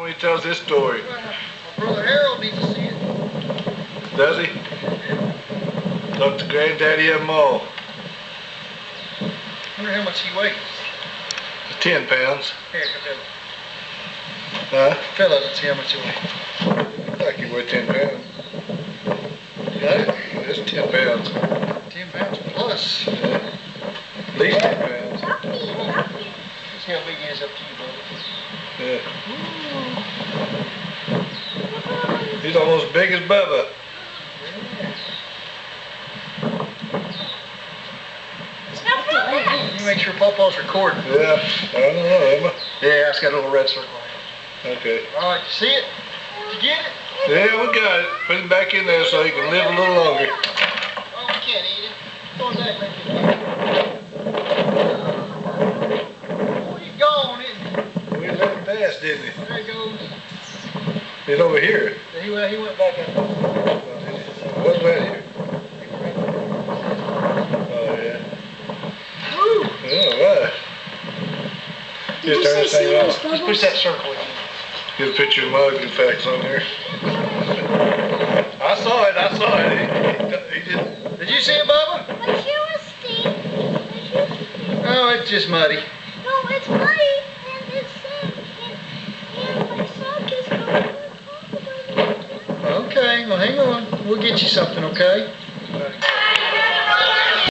When he tells this story. My brother Harold needs to see it. Does he? Talk to Granddaddy of them all. I wonder how much he weighs. 10 pounds. Here, Phil. Huh? Phil doesn't see how much he weighs. I think he weighed 10 pounds. You got it? It's 10 pounds. 10 pounds plus. Yeah. At least 10 pounds. Let's see how big he is up to you, brother. Yeah. He's almost as big as Bubba. You make sure Pawpaw's recording. Yeah. I don't know, Emma. Yeah, it's got a little red circle on it. Okay. All right, you see it? Did you get it? Yeah, we got it. Put him back in there so he can live a little longer. Oh, we can't eat it. Going back, make it. Oh, he's gone, isn't he? We let him pass, didn't he? There he goes. He's over here. He went back up. What's right here? Oh, yeah. Woo! Yeah, right. Just turn this thing off. Just push that circle in. Get a picture of Mug and facts on there. I saw it. He didn't. Did you see it, Bubba? My shoe is stink. Oh, it's just muddy. No, it's muddy and it's and my sock is going to Okay, well, hang on. We'll get you something, okay?